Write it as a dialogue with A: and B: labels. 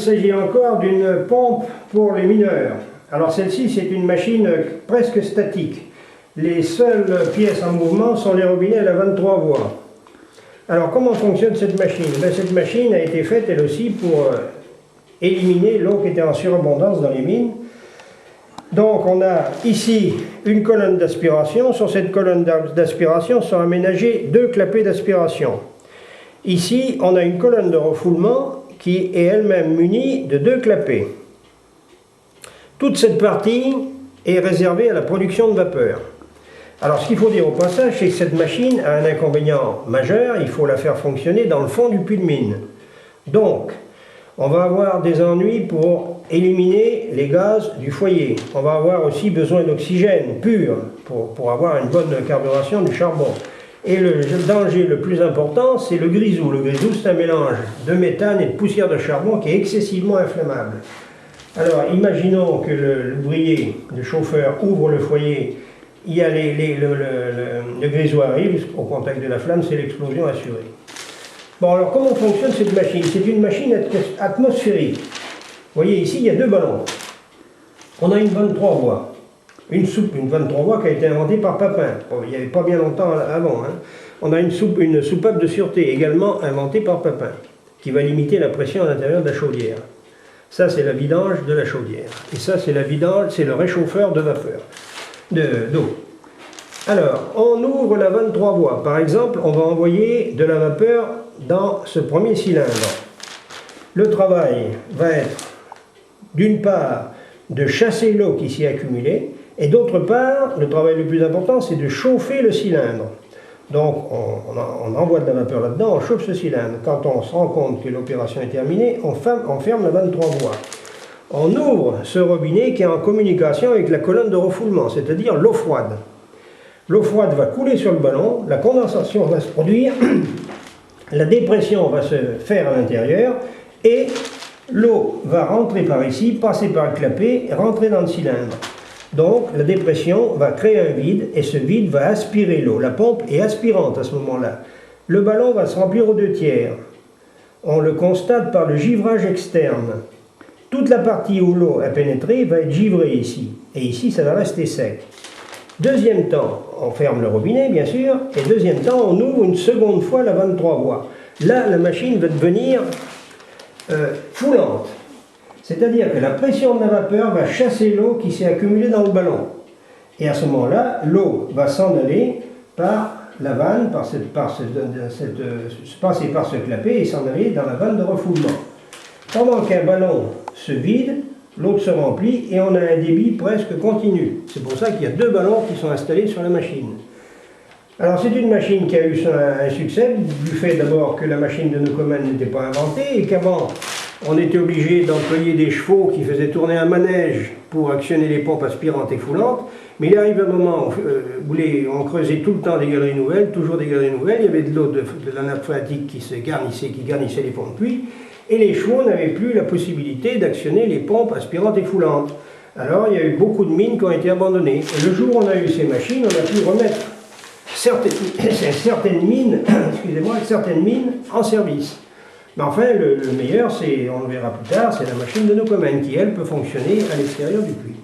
A: s'agit encore d'une pompe pour les mineurs. Alors celle-ci, c'est une machine presque statique. Les seules pièces en mouvement sont les robinets à la 23 voies. Alors comment fonctionne cette machine? Cette machine a été faite elle aussi pour éliminer l'eau qui était en surabondance dans les mines. Donc on a ici une colonne d'aspiration. Sur cette colonne d'aspiration sont aménagés deux clapets d'aspiration. Ici on a une colonne de refoulement qui est elle-même munie de deux clapets. Toute cette partie est réservée à la production de vapeur. Alors ce qu'il faut dire au passage, c'est que cette machine a un inconvénient majeur, il faut la faire fonctionner dans le fond du puits de mine. Donc, on va avoir des ennuis pour éliminer les gaz du foyer. On va avoir aussi besoin d'oxygène pur pour avoir une bonne carburation du charbon. Et le danger le plus important, c'est le grisou. Le grisou, c'est un mélange de méthane et de poussière de charbon qui est excessivement inflammable. Alors, imaginons que l'ouvrier, le chauffeur, ouvre le foyer. Il y a le grisou arrive, au contact de la flamme, c'est l'explosion assurée. Bon, alors comment fonctionne cette machine? C'est une machine atmosphérique. Vous voyez ici, il y a deux ballons. On a une 23 voies. Une 23 voies qui a été inventée par Papin. Bon, il n'y avait pas bien longtemps avant. Hein. On a une soupape de sûreté également inventée par Papin, qui va limiter la pression à l'intérieur de la chaudière. Ça, c'est la vidange de la chaudière. Et ça, c'est la vidange, c'est le réchauffeur de vapeur, d'eau. Alors, on ouvre la 23 voies. Par exemple, on va envoyer de la vapeur dans ce premier cylindre. Le travail va être, d'une part, de chasser l'eau qui s'y est accumulée, et d'autre part, le travail le plus important, c'est de chauffer le cylindre. Donc, on envoie de la vapeur là-dedans, on chauffe ce cylindre. Quand on se rend compte que l'opération est terminée, on ferme la 23 voies. On ouvre ce robinet qui est en communication avec la colonne de refoulement, c'est-à-dire l'eau froide. L'eau froide va couler sur le ballon, la condensation va se produire, la dépression va se faire à l'intérieur et l'eau va rentrer par ici, passer par le clapet, rentrer dans le cylindre. Donc la dépression va créer un vide et ce vide va aspirer l'eau. La pompe est aspirante à ce moment-là. Le ballon va se remplir aux 2/3. On le constate par le givrage externe. Toute la partie où l'eau a pénétré va être givrée ici. Et ici, ça va rester sec. Deuxième temps, on ferme le robinet, bien sûr. Et deuxième temps, on ouvre une seconde fois la 23 voies. Là, la machine va devenir foulante. C'est-à-dire que la pression de la vapeur va chasser l'eau qui s'est accumulée dans le ballon. Et à ce moment-là, l'eau va s'en aller par la vanne, passer par ce clapet et s'en aller dans la vanne de refoulement. Pendant qu'un ballon se vide, l'autre se remplit et on a un débit presque continu. C'est pour ça qu'il y a deux ballons qui sont installés sur la machine. Alors c'est une machine qui a eu un succès, du fait d'abord que la machine de Newcomen n'était pas inventée et qu'avant on était obligé d'employer des chevaux qui faisaient tourner un manège pour actionner les pompes aspirantes et foulantes. Mais il arrive un moment où on creusait tout le temps des galeries nouvelles, toujours des galeries nouvelles, il y avait de l'eau de la nappe phréatique qui garnissait les pompes puits, et les chevaux n'avaient plus la possibilité d'actionner les pompes aspirantes et foulantes. Alors il y a eu beaucoup de mines qui ont été abandonnées. Et le jour où on a eu ces machines, on a pu remettre certaines mines en service. Mais enfin, le meilleur, on le verra plus tard, c'est la machine de Newcomen qui, elle, peut fonctionner à l'extérieur du puits.